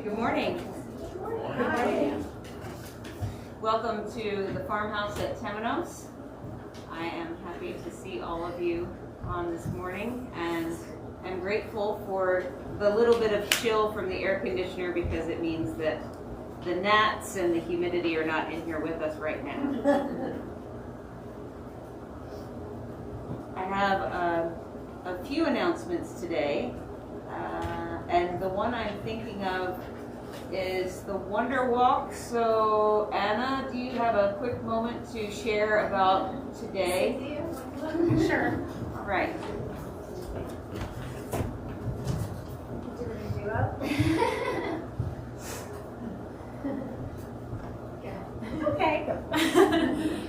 Good morning. Hi. Welcome to the Farmhouse at Temenos. I am happy to see all of you on this morning, and I'm grateful for the little bit of chill from the air conditioner because it means that the gnats and the humidity are not in here with us right now. I have a few announcements today, and the one I'm thinking of is the Wonder Walk. So Anna, do you have a quick moment to share about today? Sure. All right. Okay.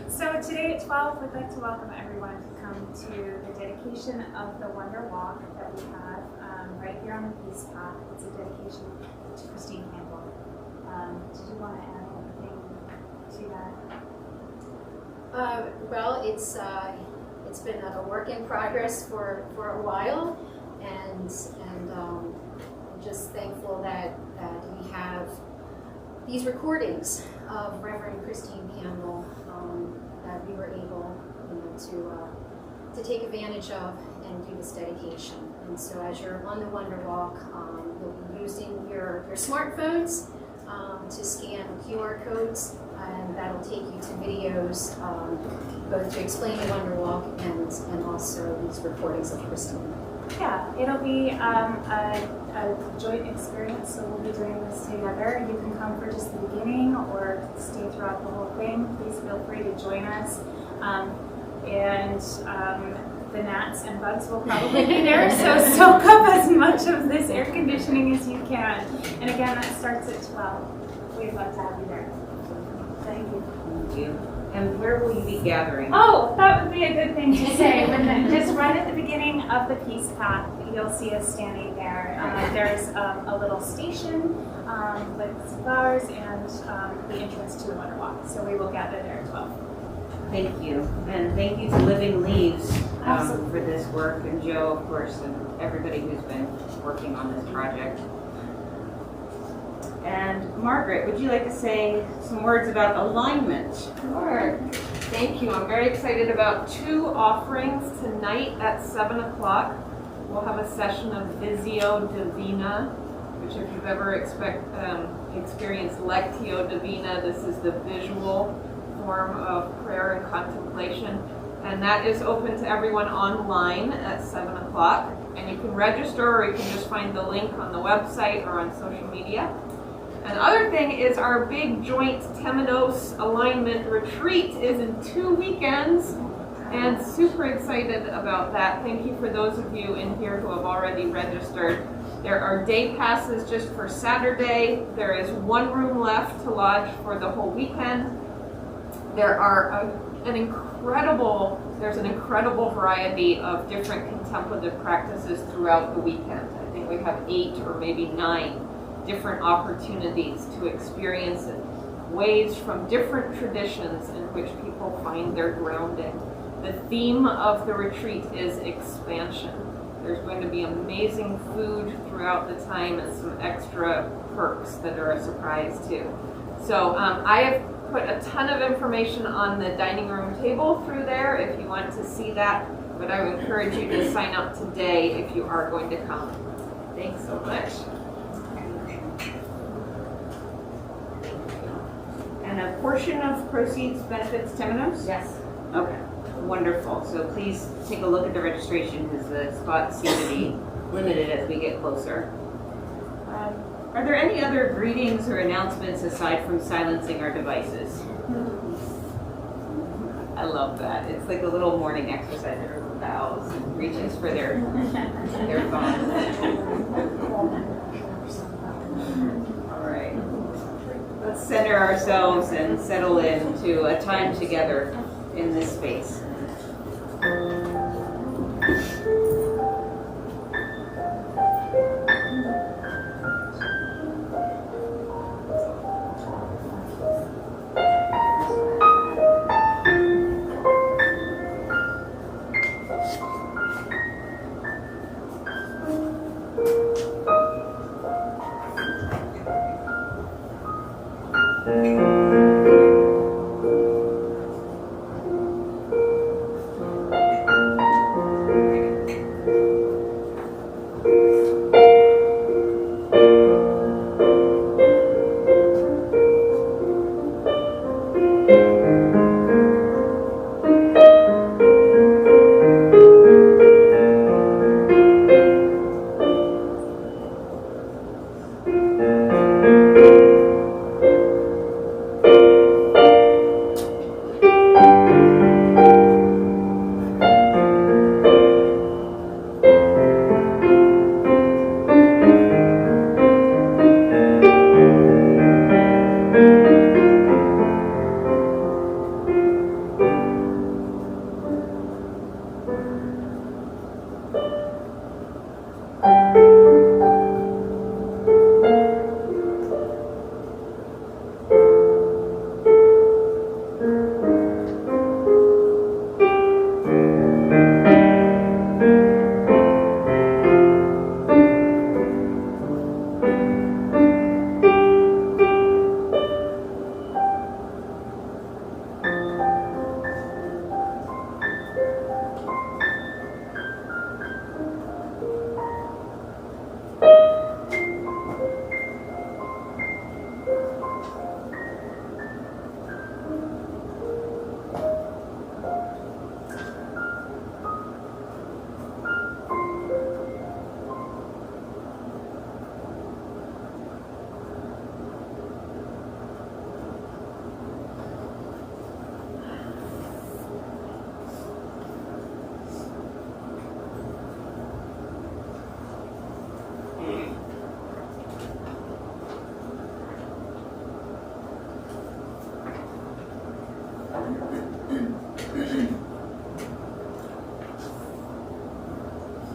So today at 12, we'd like to welcome everyone to come to the dedication of the Wonder Walk that we have right here on the Peace Path. It's a dedication to Christine Campbell. Did you want to add anything to that? Well, it's been a work in progress for a while, and I'm just thankful that we have these recordings of Reverend Christine Campbell that we were able, to take advantage of and do this dedication. And so, as you're on the Wonder Walk, you'll be using your smartphones to scan QR codes, and that'll take you to videos, both to explain the Wonder Walk and also these recordings of Christine. Yeah, it'll be a joint experience, so we'll be doing this together. You can come for just the beginning or stay throughout the whole thing. Please feel free to join us. The gnats and bugs will probably be there, so soak up as much of this air conditioning as you can. And again, that starts at 12. We'd love to have you there. Thank you. Thank you. And where will you be gathering? Oh, that would be a good thing to say. Just right at the beginning of the Peace Path, you'll see us standing there. There's a little station with some flowers and the entrance to the Wonder Walk. So we will gather there at 12. Thank you. And thank you to Living Leaves Absolutely. for this work, and Joe, of course, and everybody who's been working on this project. And Margaret, would you like to say some words about alignment? Sure. Thank you. I'm very excited about 2 offerings tonight at 7 o'clock. We'll have a session of Visio Divina, which if you've ever experienced Lectio Divina, this is the visual form of prayer and contemplation. And that is open to everyone online at 7 o'clock. And you can register, or you can just find the link on the website or on social media. And the other thing is our big joint Temenos Alignment Retreat is in 2 weekends, and super excited about that. Thank you for those of you in here who have already registered. There are day passes just for Saturday. There is 1 room left to lodge for the whole weekend. There are there's an incredible variety of different contemplative practices throughout the weekend. I think we have 8 or maybe 9 different opportunities to experience ways from different traditions in which people find their grounding. The theme of the retreat is expansion. There's going to be amazing food throughout the time and some extra perks that are a surprise too. So I have put a ton of information on the dining room table through there if you want to see that, but I would encourage you to sign up today if you are going to come. Thanks so much. And a portion of proceeds benefits Temenos? Yes. Okay, wonderful. So please take a look at the registration because the spots seem to be limited as we get closer. Are there any other greetings or announcements aside from silencing our devices? love that. It's like a little morning exercise. Everyone bows and reaches for their phone. All right. Let's center ourselves and settle into a time together in this space.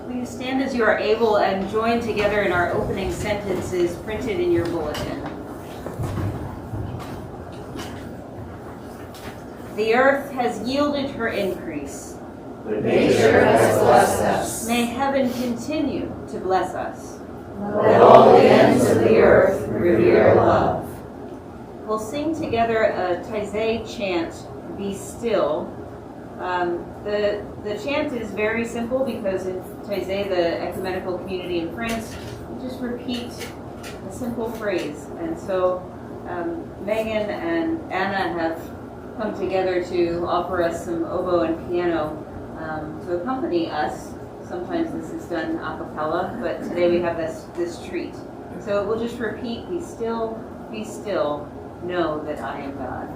Please stand as you are able and join together in our opening sentences printed in your bulletin. The earth has yielded her increase. Nature has blessed us. May heaven continue to bless us. Let all the ends of the earth revere love. We'll sing together a Taizé chant, Be Still. The chant is very simple because in Taizé, the ecumenical community in France, we just repeat a simple phrase. And so Megan and Anna have come together to offer us some oboe and piano to accompany us. Sometimes this is done a cappella, but today we have this treat. So we'll just repeat, be still, know that I am God.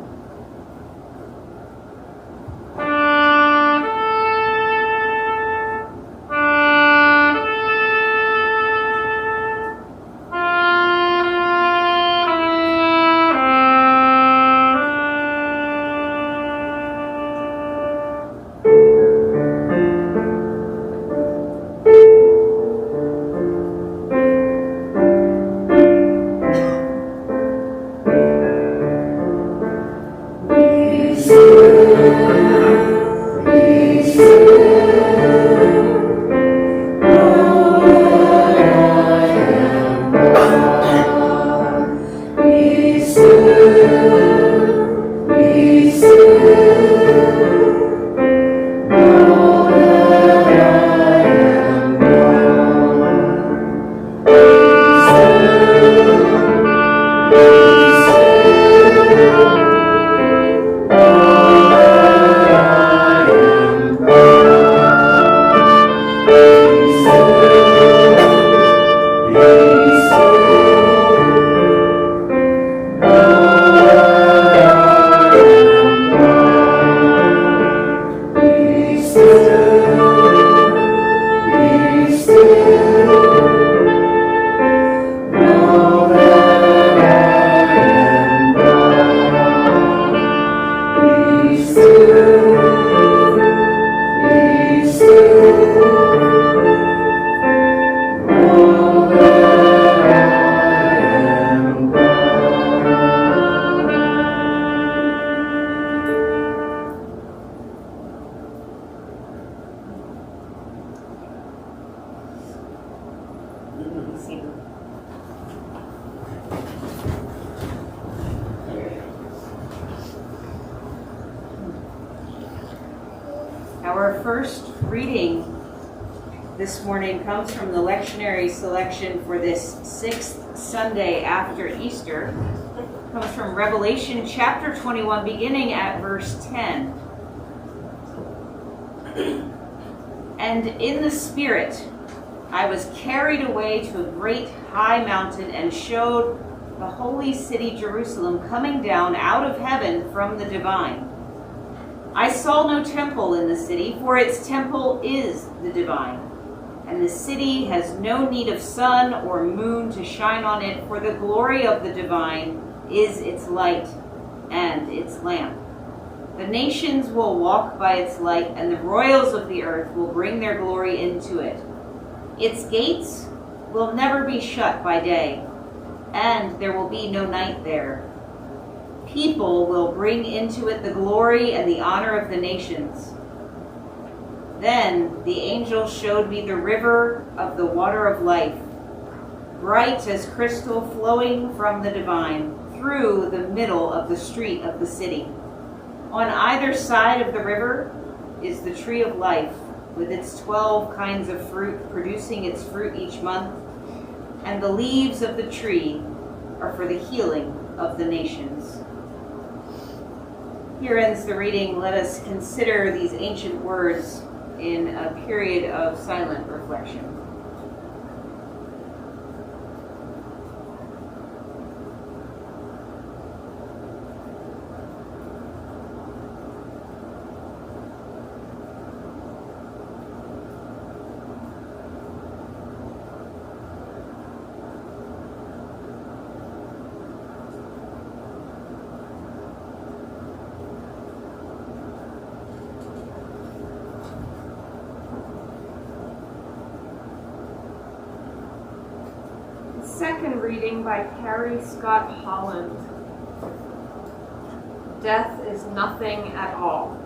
Our first reading this morning comes from the lectionary selection for this sixth Sunday after Easter. It comes from Revelation chapter 21, beginning at verse 10. And in the Spirit, I was carried away to a great high mountain and showed the holy city Jerusalem coming down out of heaven from the divine. I saw no temple in the city, for its temple is the divine. And the city has no need of sun or moon to shine on it, for the glory of the divine is its light and its lamp. The nations will walk by its light, and the royals of the earth will bring their glory into it. Its gates will never be shut by day, and there will be no night there. People will bring into it the glory and the honor of the nations. Then the angel showed me the river of the water of life, bright as crystal, flowing from the divine through the middle of the street of the city. On either side of the river is the tree of life, with its 12 kinds of fruit, producing its fruit each month, and the leaves of the tree are for the healing of the nations. Here ends the reading. Let us consider these ancient words in a period of silent reflection. Second reading by Carrie Scott Holland. Death is nothing at all.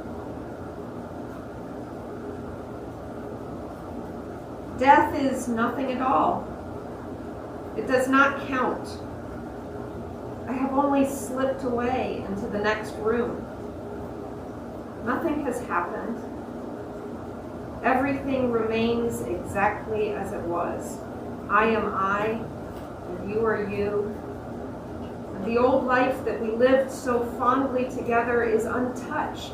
Death is nothing at all. It does not count. I have only slipped away into the next room. Nothing has happened. Everything remains exactly as it was. I am I, and you are you. And the old life that we lived so fondly together is untouched,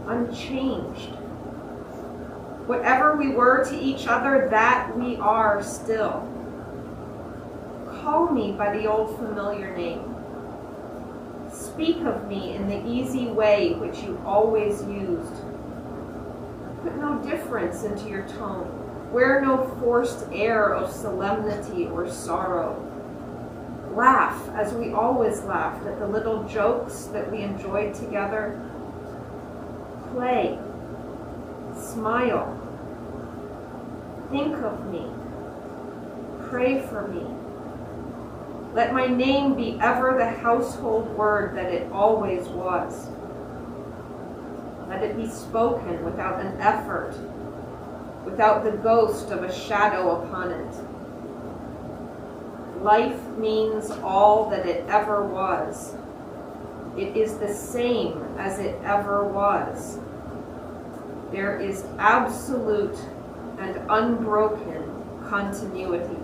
unchanged. Whatever we were to each other, that we are still. Call me by the old familiar name. Speak of me in the easy way which you always used. Put no difference into your tone. Wear no forced air of solemnity or sorrow. Laugh as we always laughed at the little jokes that we enjoyed together. Play. Smile. Think of me. Pray for me. Let my name be ever the household word that it always was. Let it be spoken without an effort, without the ghost of a shadow upon it. Life means all that it ever was. It is the same as it ever was. There is absolute and unbroken continuity.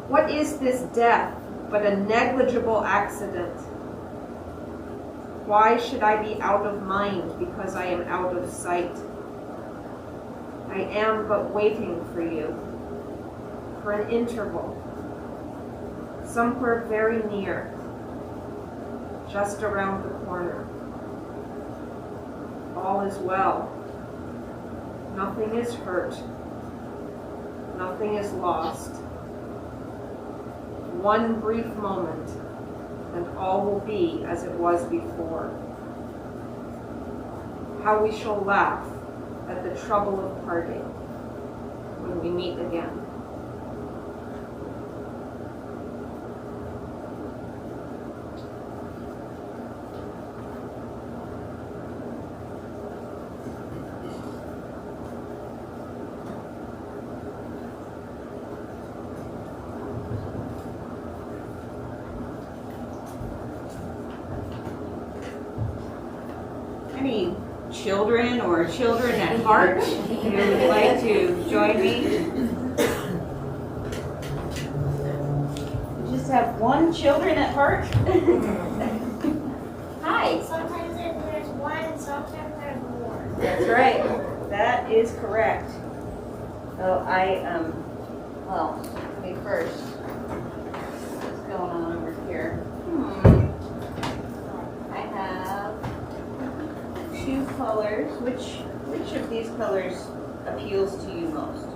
What is this death but a negligible accident? Why should I be out of mind because I am out of sight? I am but waiting for you, for an interval, somewhere very near, just around the corner. All is well. Nothing is hurt. Nothing is lost. One brief moment, and all will be as it was before. how we shall laugh at the trouble of parting when we meet again. Any children or children at heart who would like to join me? We just have one children at heart? Hi. Sometimes there's one and sometimes there's more. That's right. That is correct. So well, let me first. What's going on over here? I have two colors. Which of these colors appeals to you most?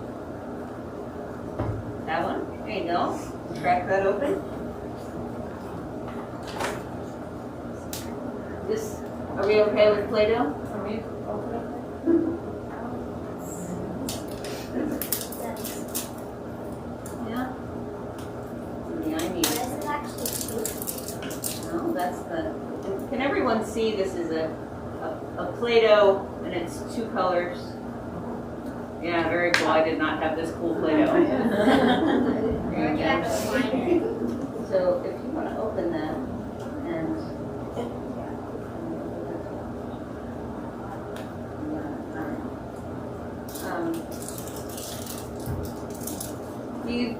That one? There you go. Crack that open. Are we okay with Play-Doh? Are we okay? Yeah. Yeah, I need it. This is actually cute. No, that's the. Can everyone see this is a Play-Doh and it's two colors? Yeah, very cool. I did not have this cool Play-Doh. There you go. So if you want to open that and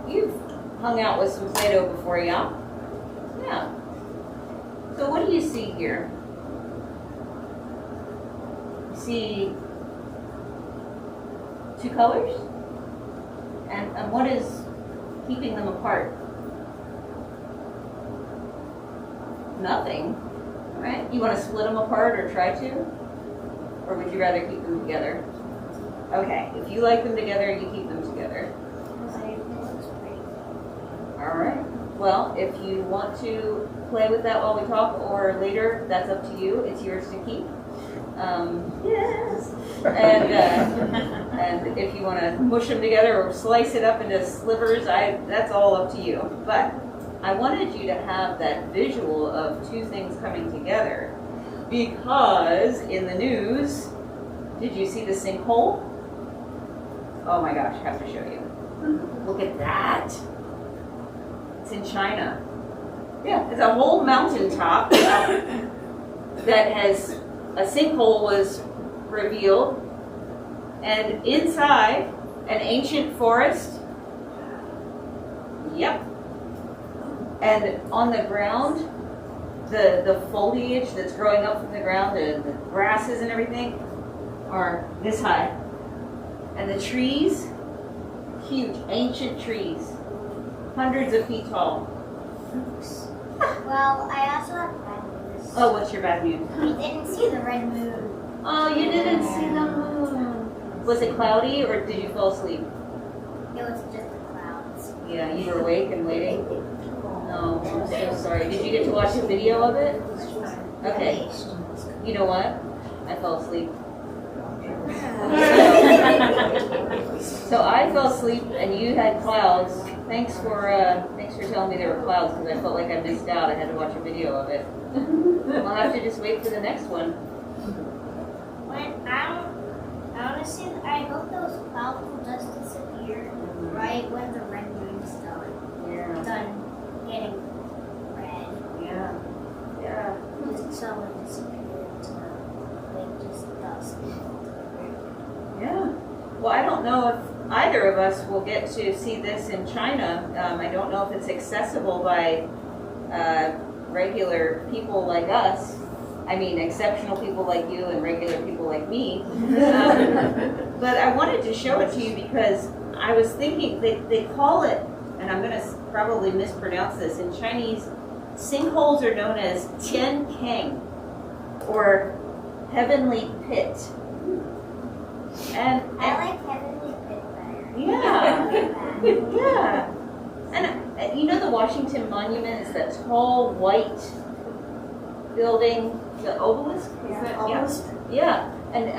you've hung out with some Play-Doh before, yeah? Yeah. So what do you see here? You see two colors? And what is keeping them apart? Nothing, right? You want to split them apart or try to? Or would you rather keep them together? Okay, if you like them together, you keep them together. All right. Well, if you want to play with that while we talk or later, that's up to you. It's yours to keep. Yes. And if you want to mush them together or slice it up into slivers, that's all up to you. But I wanted you to have that visual of two things coming together because in the news, did you see the sinkhole? Oh my gosh, I have to show you. Look at that. It's in China. Yeah, it's a whole mountaintop that has a sinkhole was revealed, and inside an ancient forest. Yep. And on the ground, the foliage that's growing up from the ground, the grasses and everything, are this high. And the trees, huge, ancient trees, hundreds of feet tall. Well, I also have bad news. Oh, what's your bad news? We didn't see the red moon. Oh, you didn't see the moon. Was it cloudy or did you fall asleep? It was just the clouds. Yeah, you were awake and waiting? Oh, I'm so sorry. Did you get to watch a video of it? Okay. You know what? I fell asleep. So I fell asleep and you had clouds. Thanks for telling me there were clouds because I felt like I missed out. I had to watch a video of it. We'll have to just wait for the next one. I hope those clouds will just disappear right when the red moon is done. Yeah. Done getting red. Yeah. Yeah. Just so it disappears into like just dust. Yeah. Well, I don't know if either of us will get to see this in China. I don't know if it's accessible by regular people like us. I mean, exceptional people like you and regular people like me. But I wanted to show it to you because I was thinking, they call it, and I'm going to probably mispronounce this, in Chinese, sinkholes are known as Tian Kang, or heavenly pit. And I like heavenly pit better. yeah, yeah. And you know the Washington Monument is that tall white building, the obelisk? Is Yeah, that- obelisk. Yeah, and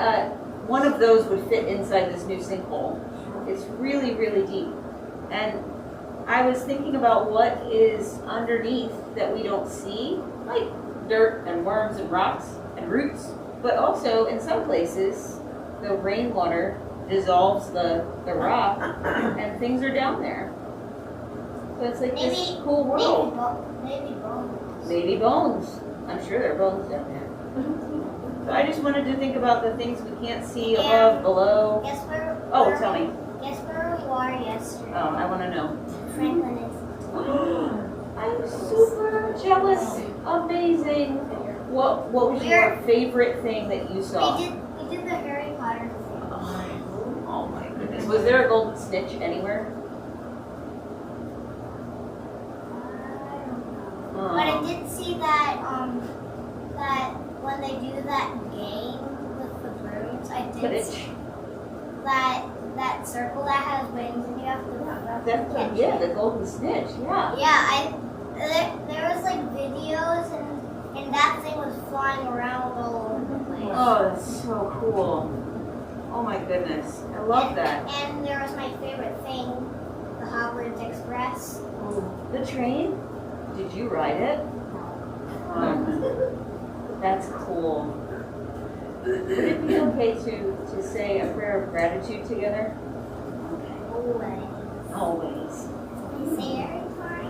one of those would fit inside this new sinkhole. It's really, really deep. And I was thinking about what is underneath that we don't see, like dirt and worms and rocks and roots, but also in some places the rainwater dissolves the rock and things are down there. So it's like this cool world. Maybe bones. Maybe bones. I'm sure there are bones down there. So I just wanted to think about the things we can't see above, below. Guess where? Oh, tell me. Guess where we were yesterday? Oh, I want to know. Franklin is. I'm super jealous. Amazing. What was your favorite thing that you saw? We did the Harry Potter thing. Oh my goodness. Was there a golden snitch anywhere? I don't know. But I did see that that when they do that game with the brooms, I did see that circle that has wings and you have to run up and catch it. The golden snitch, yeah. Yeah, there was like videos and that thing was flying around all over the place. Oh, that's so cool. Oh my goodness. I love that. And there was my favorite thing, the Hogwarts Express. The train? Did you ride it? That's cool. Would it be okay to say a prayer of gratitude together? Always. Always. Say every time.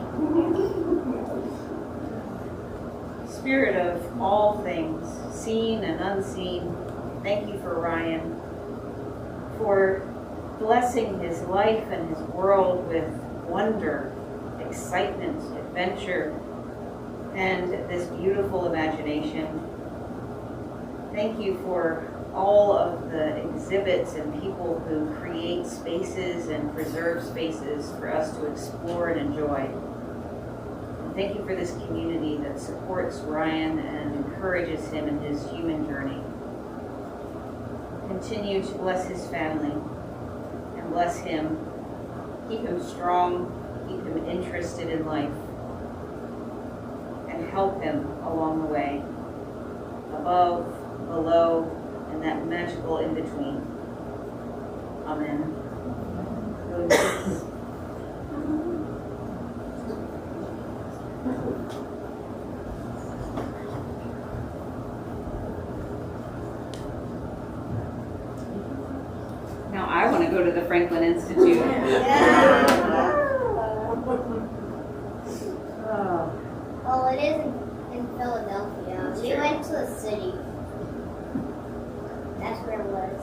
Spirit of all things, seen and unseen, thank you for Ryan, for blessing his life and his world with wonder, excitement, adventure, and this beautiful imagination. Thank you for all of the exhibits and people who create spaces and preserve spaces for us to explore and enjoy. And thank you for this community that supports Ryan and encourages him in his human journey. Continue to bless his family and bless him. Keep him strong, keep him interested in life, and help him along the way, above, below, and that magical in between. Amen. Go in peace. Now I want to go to the Franklin Institute. Oh, it is in Philadelphia. We went to the city. That's where it was.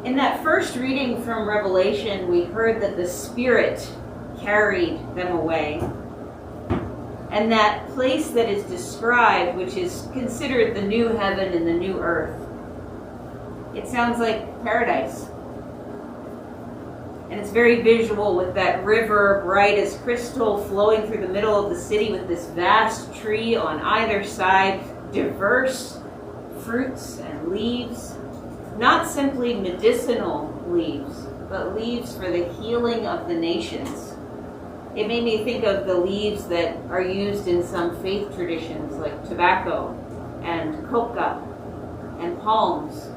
In that first reading from Revelation, we heard that the Spirit carried them away. And that place that is described, which is considered the new heaven and the new earth, it sounds like paradise. And it's very visual with that river, bright as crystal, flowing through the middle of the city with this vast tree on either side, diverse fruits and leaves. Not simply medicinal leaves, but leaves for the healing of the nations. It made me think of the leaves that are used in some faith traditions, like tobacco and coca and palms.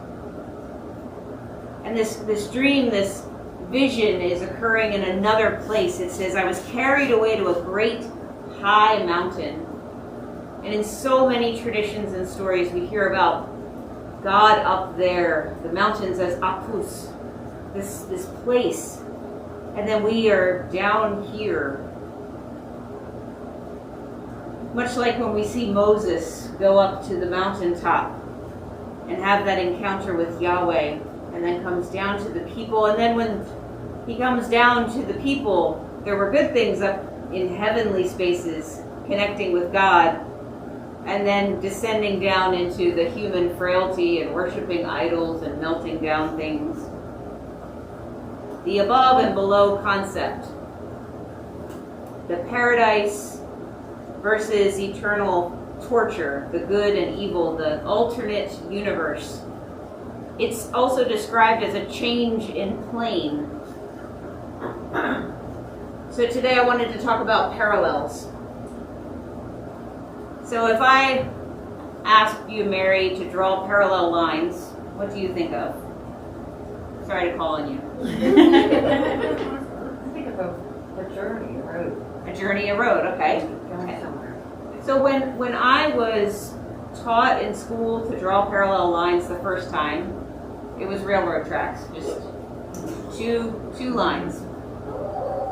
And this dream, this vision is occurring in another place. It says, I was carried away to a great high mountain. And in so many traditions and stories, we hear about God up there, the mountains as Apus, this place. And then we are down here. Much like when we see Moses go up to the mountaintop and have that encounter with Yahweh, and then comes down to the people. And then when he comes down to the people, there were good things up in heavenly spaces, connecting with God, and then descending down into the human frailty and worshiping idols and melting down things. The above and below concept. The paradise versus eternal torture, the good and evil, the alternate universe. It's also described as a change in plane. So today I wanted to talk about parallels. So if I ask you, Mary, to draw parallel lines, what do you think of? Sorry to call on you. I think of a journey, a road. A journey, a road, okay. Going somewhere. So when I was taught in school to draw parallel lines the first time, it was railroad tracks, just two lines.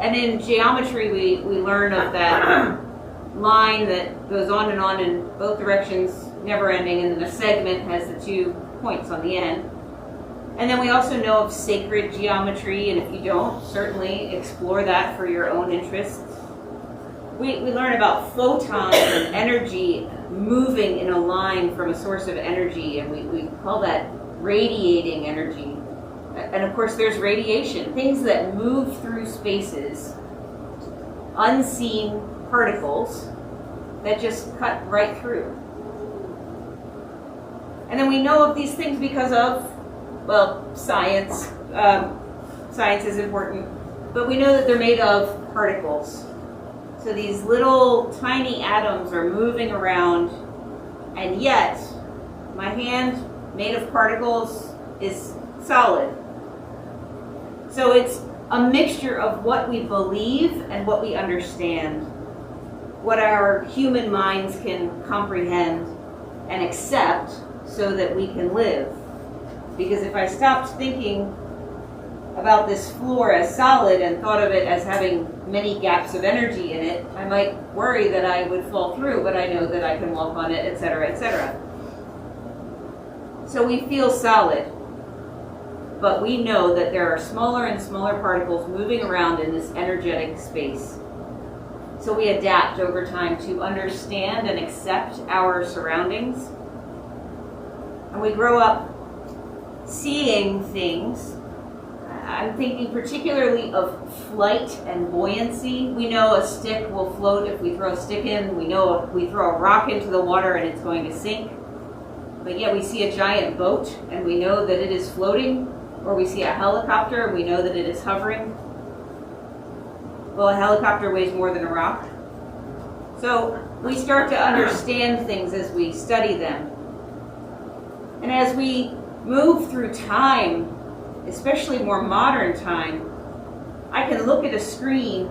And in geometry, we learn of that line that goes on in both directions, never ending, and then a segment has the 2 points on the end. And then we also know of sacred geometry, and if you don't, certainly explore that for your own interests. We learn about photons and energy moving in a line from a source of energy, and we call that radiating energy. And of course there's radiation, things that move through spaces, unseen particles that just cut right through. And then we know of these things because of, well, science. Science is important, but we know that they're made of particles. So these little tiny atoms are moving around, and yet my hand, made of particles, is solid. So it's a mixture of what we believe and what we understand, what our human minds can comprehend and accept so that we can live. Because if I stopped thinking about this floor as solid and thought of it as having many gaps of energy in it, I might worry that I would fall through, but I know that I can walk on it, etc., etc. So we feel solid, but we know that there are smaller and smaller particles moving around in this energetic space. So we adapt over time to understand and accept our surroundings. And we grow up seeing things. I'm thinking particularly of flight and buoyancy. We know a stick will float if we throw a stick in. We know if we throw a rock into the water and it's going to sink. But yet we see a giant boat and we know that it is floating, or we see a helicopter and we know that it is hovering. Well, a helicopter weighs more than a rock. So we start to understand things as we study them. And as we move through time, especially more modern time, I can look at a screen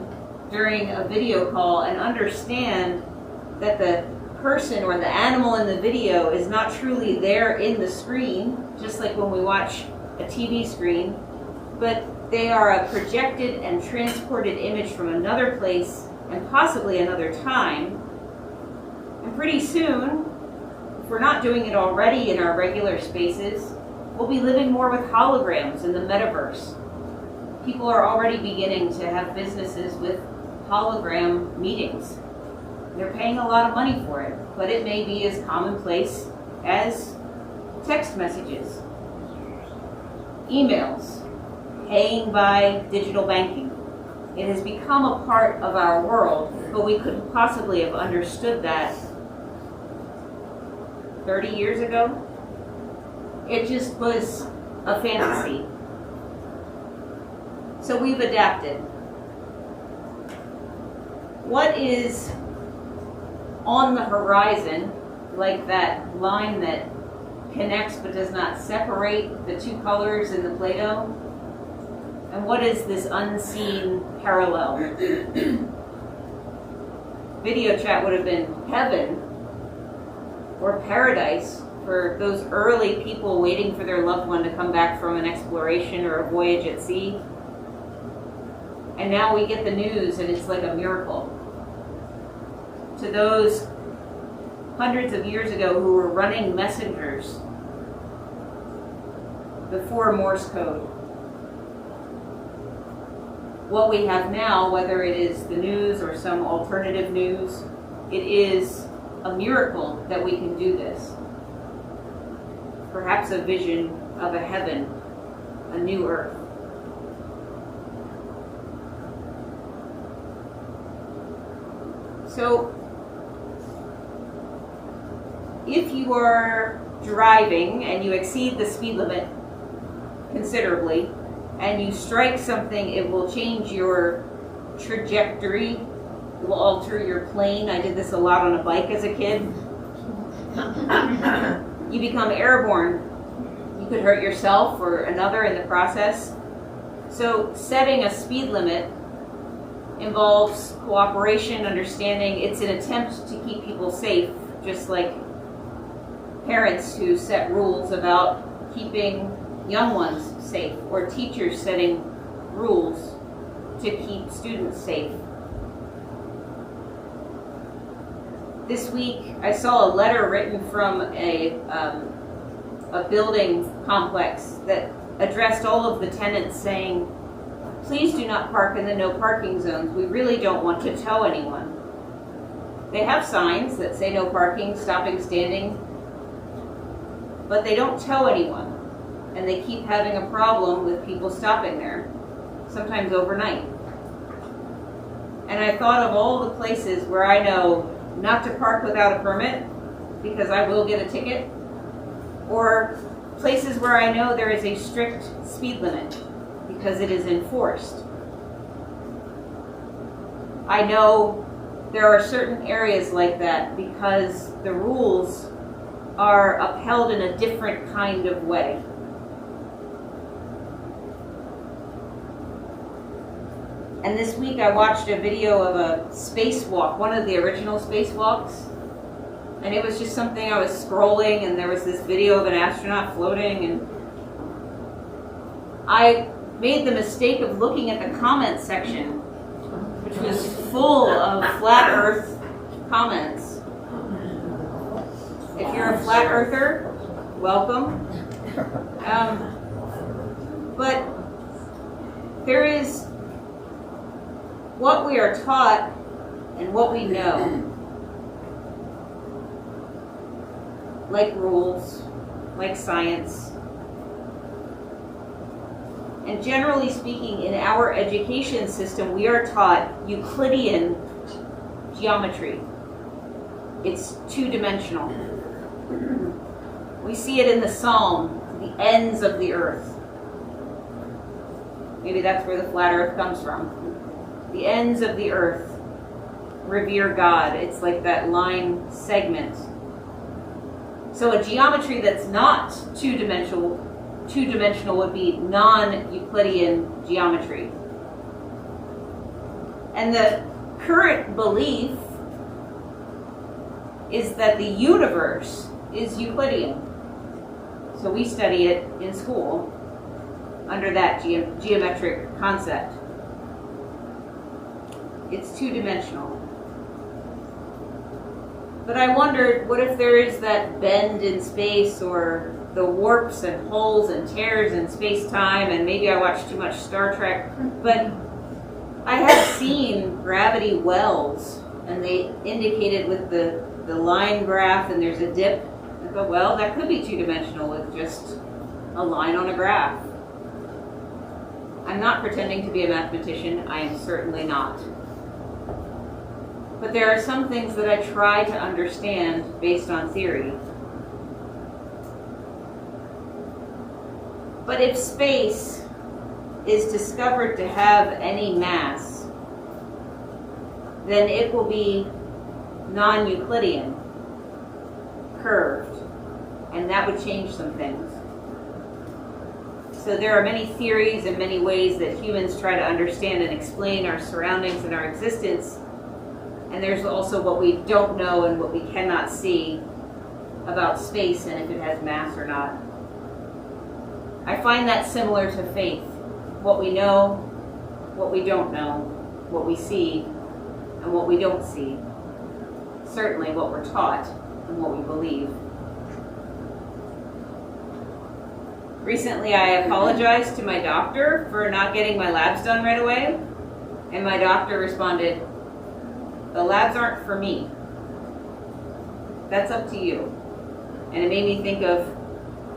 during a video call and understand that the person or the animal in the video is not truly there in the screen, just like when we watch a TV screen, but they are a projected and transported image from another place and possibly another time. And pretty soon, if we're not doing it already in our regular spaces, we'll be living more with holograms in the metaverse. People are already beginning to have businesses with hologram meetings. They're paying a lot of money for it, but it may be as commonplace as text messages, emails, paying by digital banking. It has become a part of our world, but we couldn't possibly have understood that 30 years ago. It just was a fantasy. So we've adapted. What is on the horizon, like that line that connects but does not separate the two colors in the Play-Doh? And what is this unseen parallel? Video chat would have been heaven or paradise for those early people waiting for their loved one to come back from an exploration or a voyage at sea. And now we get the news and it's like a miracle. To those hundreds of years ago who were running messengers before Morse code, what we have now, whether it is the news or some alternative news, it is a miracle that we can do this. Perhaps a vision of a heaven, a new earth. So, if you are driving and you exceed the speed limit considerably, and you strike something, it will change your trajectory It will alter your plane. I did this a lot on a bike as a kid. You become airborne. You could hurt yourself or another in the process. So setting a speed limit involves cooperation, understanding. It's an attempt to keep people safe, just like parents who set rules about keeping young ones safe, or teachers setting rules to keep students safe. This week, I saw a letter written from a building complex that addressed all of the tenants saying, please do not park in the no parking zones. We really don't want to tow anyone. They have signs that say no parking, stopping, standing, but they don't tow anyone. And they keep having a problem with people stopping there, sometimes overnight. And I thought of all the places where I know not to park without a permit because I will get a ticket, or places where I know there is a strict speed limit because it is enforced. I know there are certain areas like that because the rules are upheld in a different kind of way. And this week I watched a video of a spacewalk, one of the original spacewalks. And it was just something I was scrolling, and there was this video of an astronaut floating, and I made the mistake of looking at the comment section, which was full of flat earth comments. If you're a flat earther, welcome. But there is what we are taught and what we know. Like rules, like science. And generally speaking, in our education system, we are taught Euclidean geometry. It's two-dimensional. We see it in the Psalm, the ends of the earth. Maybe that's where the flat earth comes from. The ends of the earth revere God. It's like that line segment. So a geometry that's not two-dimensional would be non-Euclidean geometry. And the current belief is that the universe is Euclidean. So we study it in school under that geometric concept. It's two-dimensional. But I wondered, what if there is that bend in space, or the warps and holes and tears in space-time, and maybe I watched too much Star Trek, but I have seen gravity wells, and they indicated with the line graph, and there's a dip. I thought, well, that could be two-dimensional with just a line on a graph. I'm not pretending to be a mathematician. I am certainly not. But there are some things that I try to understand based on theory. But if space is discovered to have any mass, then it will be non-Euclidean, curved, and that would change some things. So there are many theories and many ways that humans try to understand and explain our surroundings and our existence. And there's also what we don't know and what we cannot see about space and if it has mass or not. I find that similar to faith. What we know, what we don't know, what we see, and what we don't see. Certainly what we're taught and what we believe. Recently I apologized to my doctor for not getting my labs done right away, and my doctor responded, "The labs aren't for me. That's up to you." And it made me think of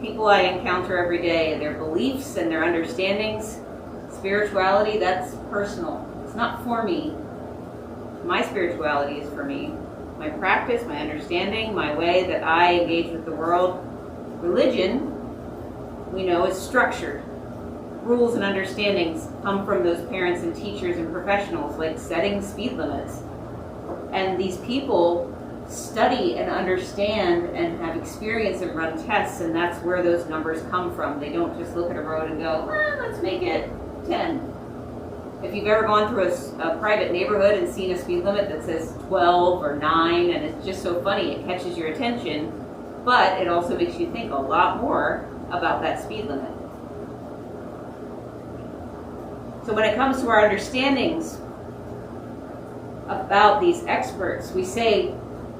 people I encounter every day and their beliefs and their understandings. Spirituality, that's personal. It's not for me. My spirituality is for me. My practice, my understanding, my way that I engage with the world. Religion, we know, is structured. Rules and understandings come from those parents and teachers and professionals, like setting speed limits. And these people study and understand and have experience and run tests, and that's where those numbers come from. They don't just look at a road and go, let's make it 10. If you've ever gone through a private neighborhood and seen a speed limit that says 12 or 9, and it's just so funny, it catches your attention, but it also makes you think a lot more about that speed limit. So when it comes to our understandings about these experts, we say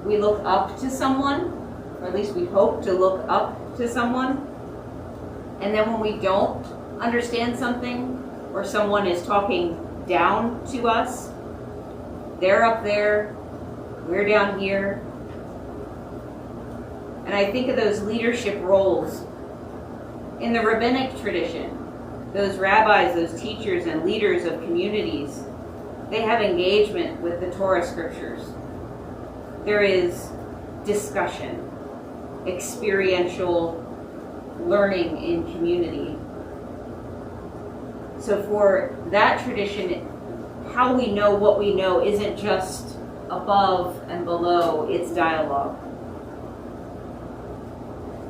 we look up to someone, or at least we hope to look up to someone, and then when we don't understand something, or someone is talking down to us, they're up there, we're down here. And I think of those leadership roles in the rabbinic tradition. Those rabbis, those teachers and leaders of communities, they have engagement with the Torah scriptures. There is discussion, experiential learning in community. So for that tradition, how we know what we know isn't just above and below, it's dialogue.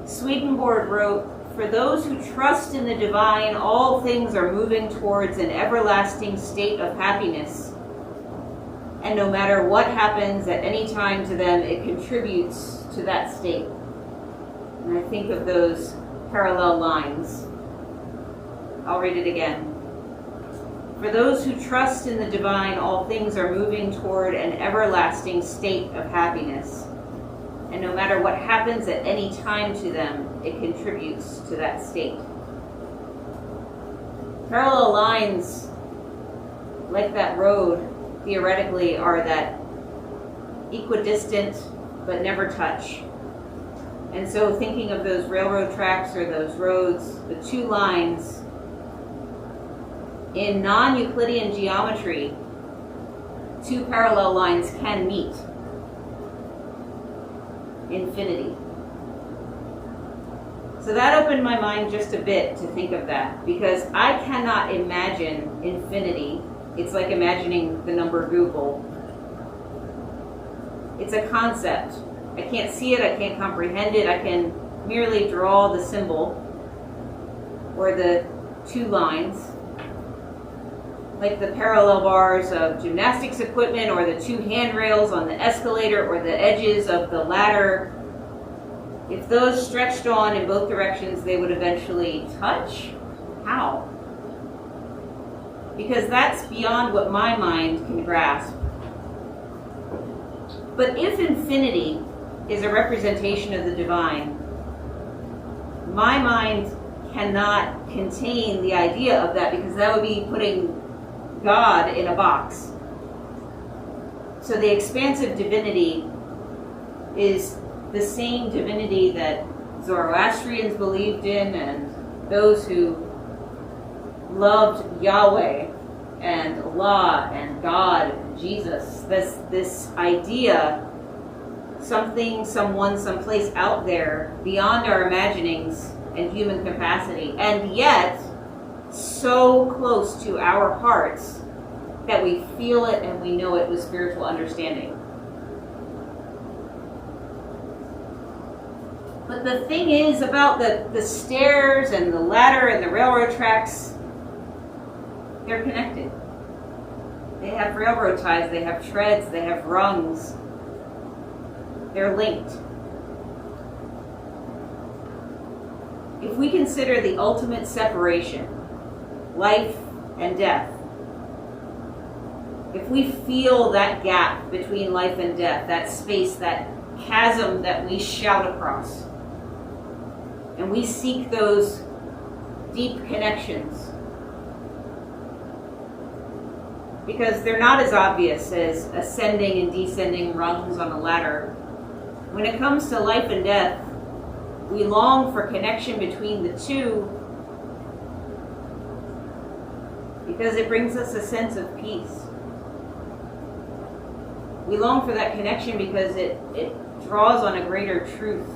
Swedenborg wrote, "For those who trust in the divine, all things are moving towards an everlasting state of happiness. And no matter what happens at any time to them, it contributes to that state." And I think of those parallel lines. I'll read it again. "For those who trust in the divine, all things are moving toward an everlasting state of happiness. And no matter what happens at any time to them, it contributes to that state." Parallel lines, like that road, theoretically, are that equidistant but never touch. And so thinking of those railroad tracks or those roads, the two lines, in non-Euclidean geometry, two parallel lines can meet. Infinity. So that opened my mind just a bit to think of that, because I cannot imagine infinity. It's like imagining the number Google. It's a concept. I can't see it, I can't comprehend it, I can merely draw the symbol or the two lines, like the parallel bars of gymnastics equipment or the two handrails on the escalator or the edges of the ladder. If those stretched on in both directions, they would eventually touch. How? Because that's beyond what my mind can grasp. But if infinity is a representation of the divine, my mind cannot contain the idea of that, because that would be putting God in a box. So the expansive divinity is the same divinity that Zoroastrians believed in, and those who loved Yahweh and Allah and God and Jesus. This idea, something, someone, someplace out there beyond our imaginings and human capacity, and yet so close to our hearts that we feel it and we know it with spiritual understanding. But the thing is about the stairs and the ladder and the railroad tracks, they're connected. They have railroad ties, they have treads, they have rungs. They're linked. If we consider the ultimate separation, life and death, if we feel that gap between life and death, that space, that chasm that we shout across, and we seek those deep connections, because they're not as obvious as ascending and descending rungs on a ladder. When it comes to life and death, we long for connection between the two, because it brings us a sense of peace. We long for that connection because it draws on a greater truth.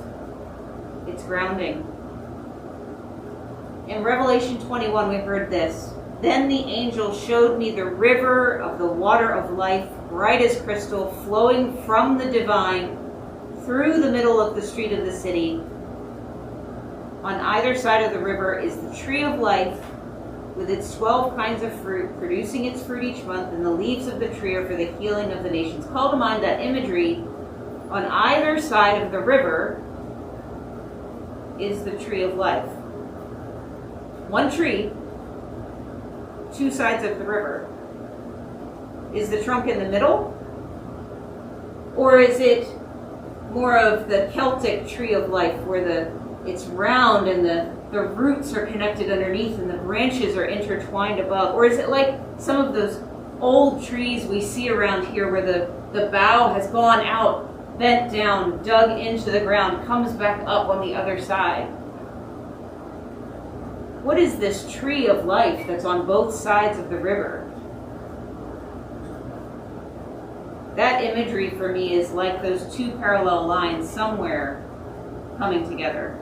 It's grounding. In Revelation 21, we heard this. "Then the angel showed me the river of the water of life bright as crystal, flowing from the divine through the middle of the street of the city. On either side of the river is the tree of life, with its 12 kinds of fruit, producing its fruit each month, and the leaves of the tree are for the healing of the nations. Call to mind that imagery. On either side of the river is the tree of life. One tree, two sides of the river. Is the trunk in the middle? Or is it more of the Celtic tree of life where it's round and the roots are connected underneath and the branches are intertwined above? Or is it like some of those old trees we see around here where the bough has gone out, bent down, dug into the ground, comes back up on the other side? What is this tree of life that's on both sides of the river? That imagery for me is like those two parallel lines somewhere coming together.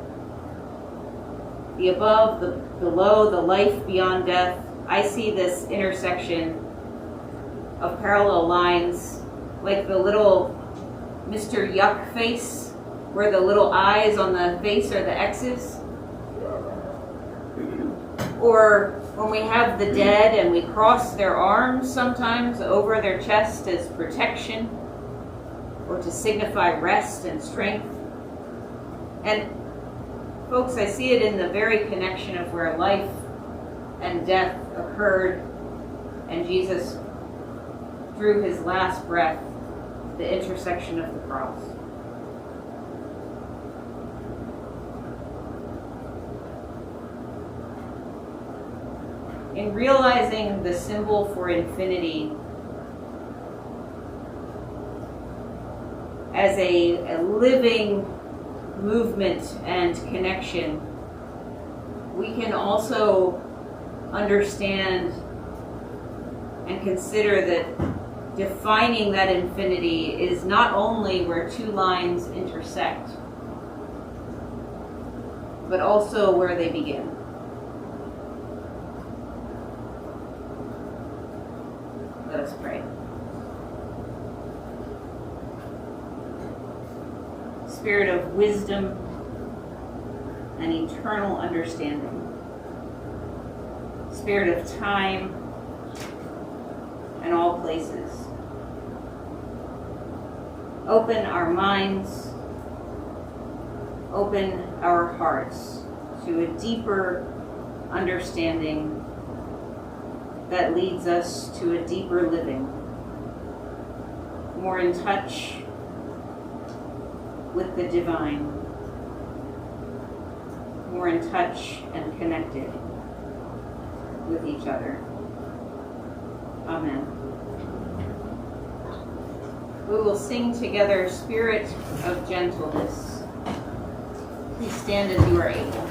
The above, the below, the life beyond death. I see this intersection of parallel lines like the little Mr. Yuck face, where the little eyes on the face are the X's. Or when we have the dead and we cross their arms sometimes over their chest as protection or to signify rest and strength. And folks, I see it in the very connection of where life and death occurred and Jesus drew his last breath, the intersection of the cross. In realizing the symbol for infinity as a living movement and connection, we can also understand and consider that defining that infinity is not only where two lines intersect, but also where they begin. Let us pray. Spirit of wisdom and eternal understanding. Spirit of time and all places. Open our minds, open our hearts to a deeper understanding that leads us to a deeper living, more in touch with the divine, more in touch and connected with each other. Amen. We will sing together, Spirit of Gentleness. Please stand as you are able.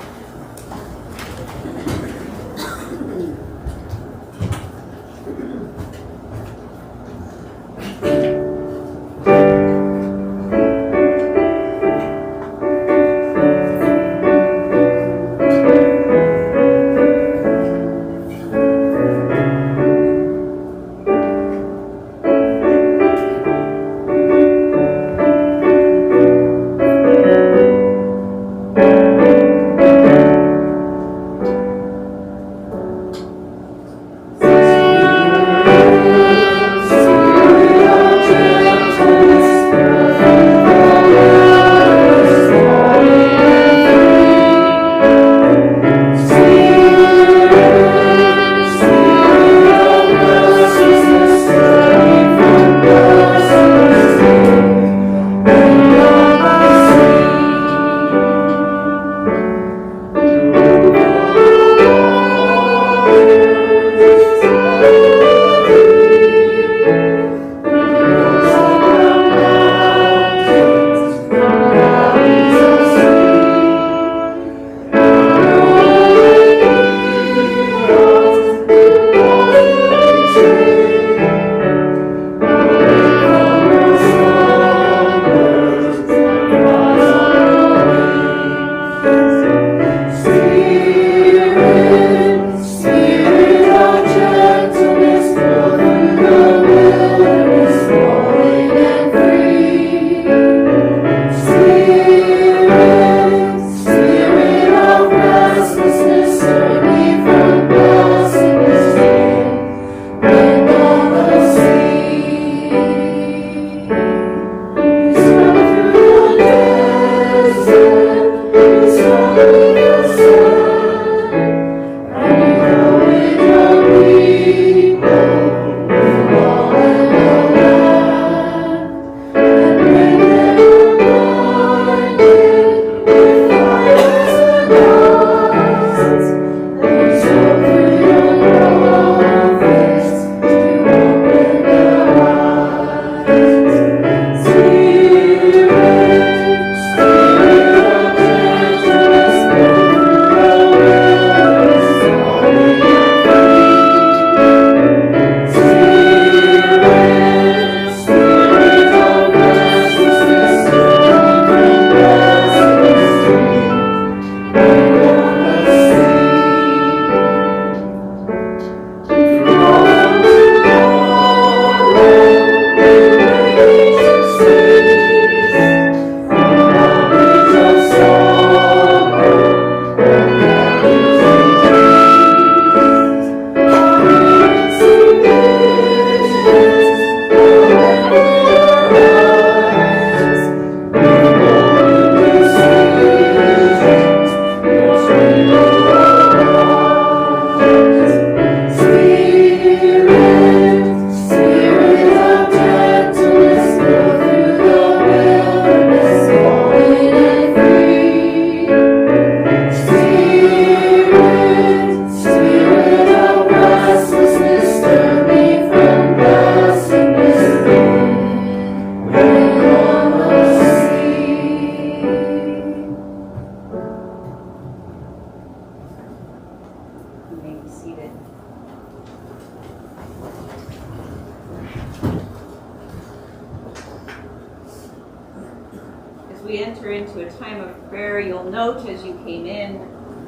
As we enter into a time of prayer, you'll note as you came in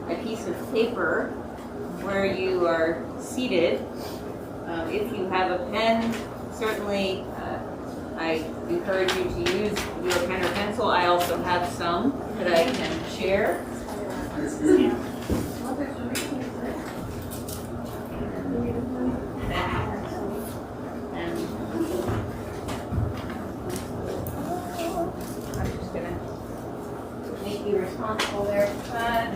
a piece of paper where you are seated. If you have a pen, certainly I encourage you to use your pen or pencil. I also have some that I can share. I'm just going to make you responsible there for that.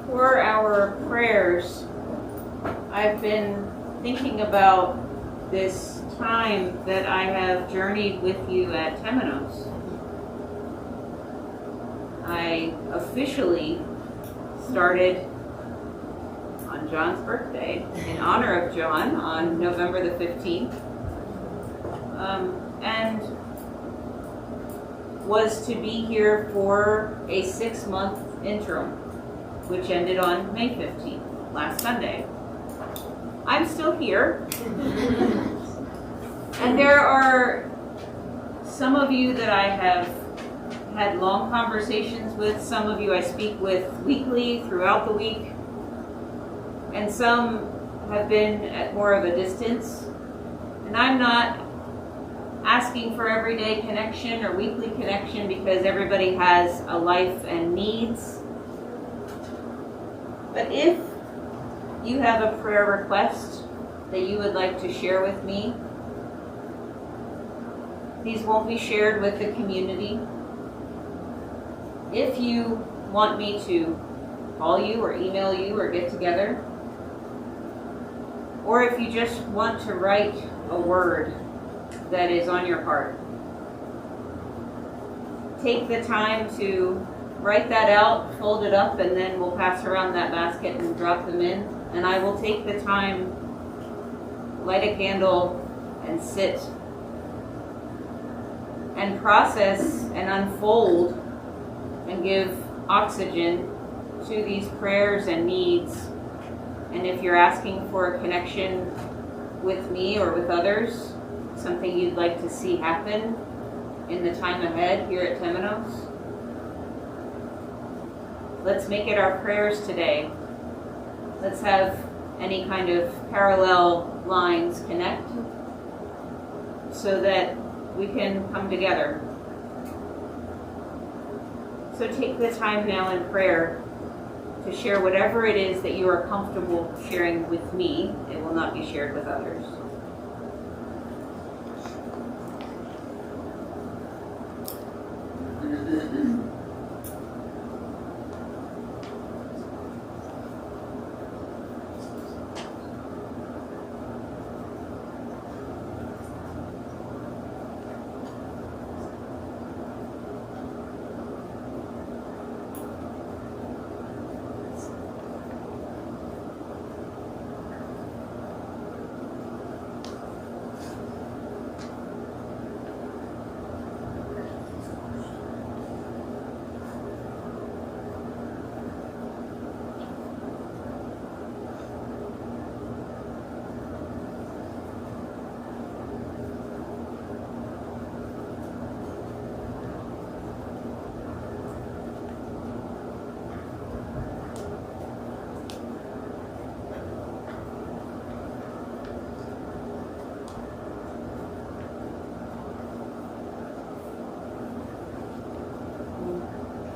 For our prayers, I've been thinking about this time that I have journeyed with you at Temenos. I officially started on John's birthday, in honor of John, on November the 15th, and was to be here for a 6-month interim, which ended on May 15th, last Sunday. I'm still here. And there are some of you that I have had long conversations with, some of you I speak with weekly, throughout the week, and some have been at more of a distance. And I'm not asking for everyday connection or weekly connection because everybody has a life and needs. But if you have a prayer request that you would like to share with me, these won't be shared with the community. If you want me to call you or email you or get together, or if you just want to write a word that is on your heart, take the time to write that out, fold it up, and then we'll pass around that basket and drop them in. And I will take the time, light a candle, and sit and process and unfold and give oxygen to these prayers and needs. And if you're asking for a connection with me or with others, something you'd like to see happen in the time ahead here at Temenos, let's make it our prayers today. Let's have any kind of parallel lines connect so that we can come together. So take the time now in prayer to share whatever it is that you are comfortable sharing with me. It will not be shared with others.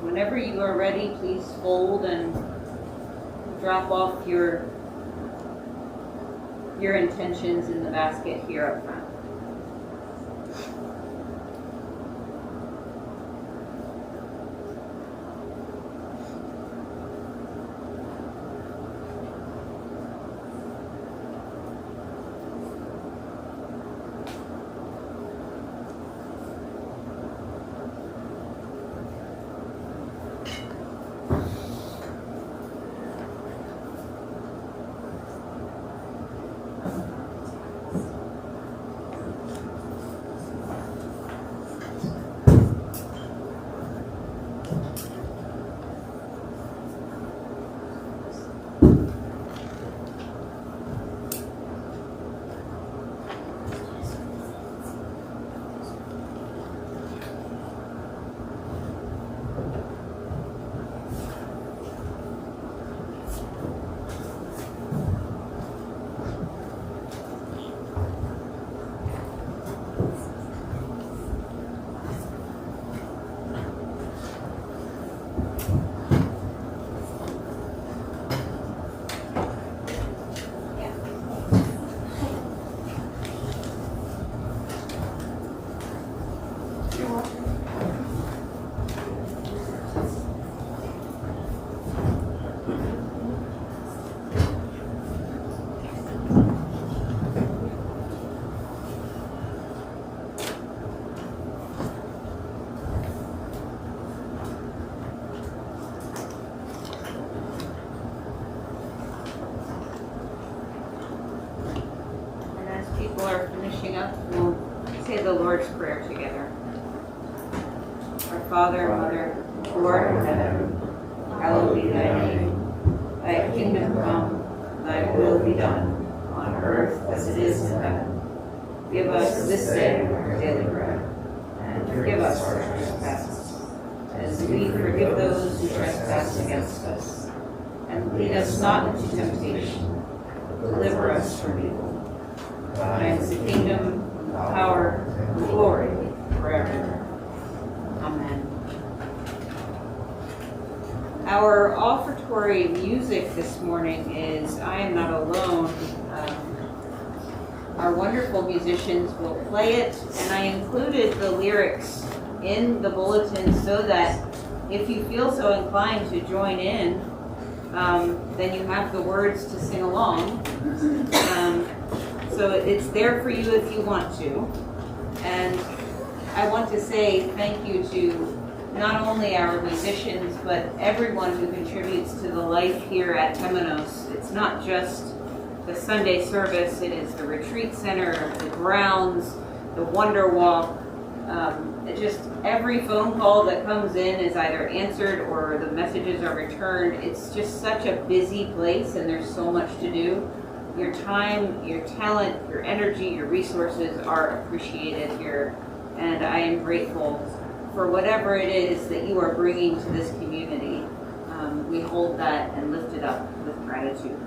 Whenever you are ready, please fold and drop off your intentions in the basket here up front. people are finishing up, we'll say the Lord's Prayer together. Our Father, Mother, who art in heaven, hallowed be thy name. Thy kingdom come, thy will be done, on earth as it is in heaven. Give us this day our daily bread, and forgive us our trespasses, as we forgive those who trespass against us. And lead us not into temptation, but deliver us from evil. Thine is the kingdom, the power, and the glory, forever. Amen. Our offertory music this morning is I Am Not Alone. Our wonderful musicians will play it, and I included the lyrics in the bulletin so that if you feel so inclined to join in, then you have the words to sing along. So it's there for you if you want to. And I want to say thank you to not only our musicians, but everyone who contributes to the life here at Temenos. It's not just the Sunday service, it is the retreat center, the grounds, the Wonder Walk. Just every phone call that comes in is either answered or the messages are returned. It's just such a busy place and there's so much to do. Your time, your talent, your energy, your resources are appreciated here. And I am grateful for whatever it is that you are bringing to this community. We hold that and lift it up with gratitude.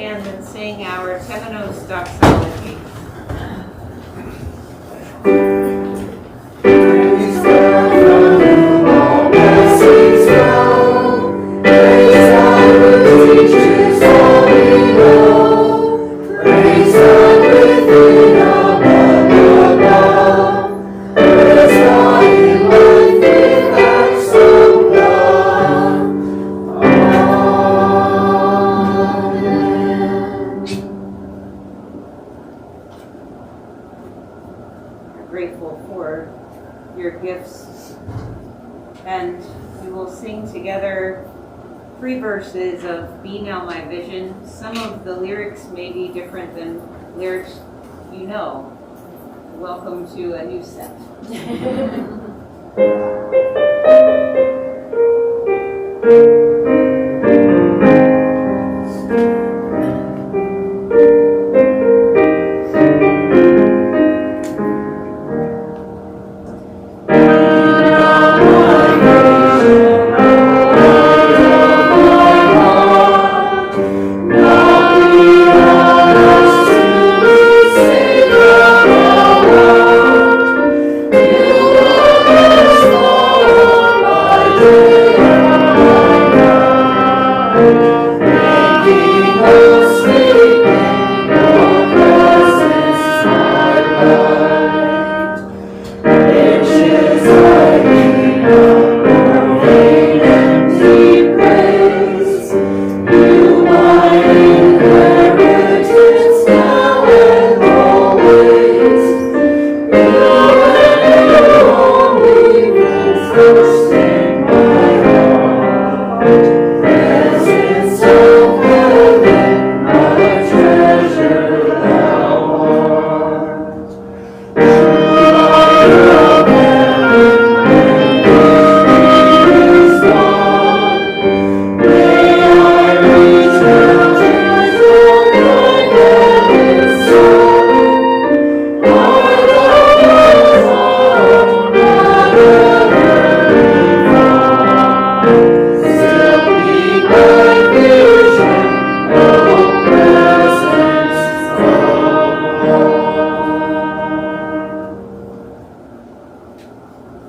stand and sing our Temenos doxology. Grateful for your gifts, and we will sing together 3 verses of Be Now My Vision. Some of the lyrics may be different than lyrics you know. Welcome to a new set.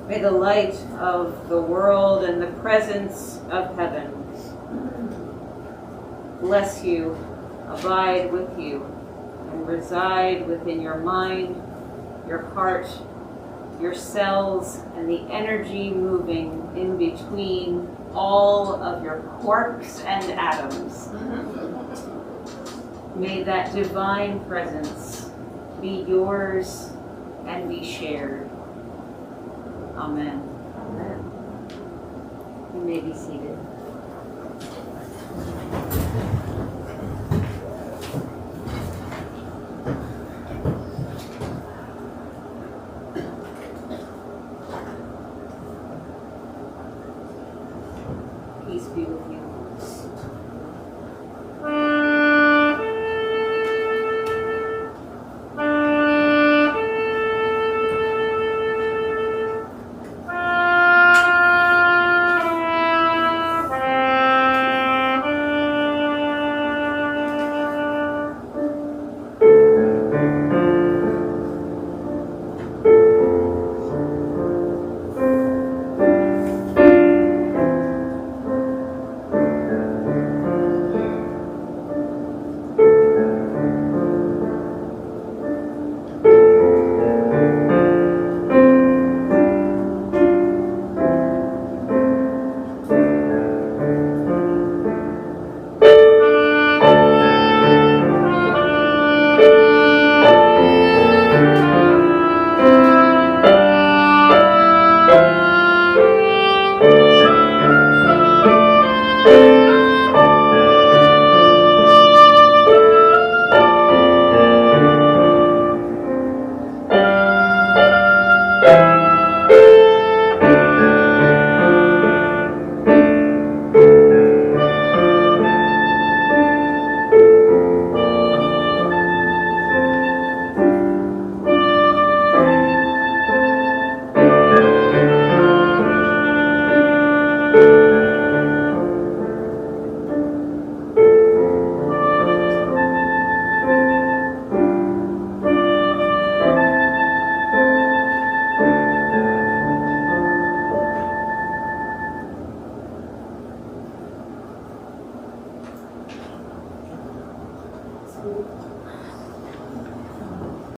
May the light of the world and the presence of heaven bless you, abide with you, and reside within your mind, your heart, your cells, and the energy moving in between all of your quarks and atoms. May that divine presence be yours and be shared. Amen. Amen. You may be seated. Peace be with you. to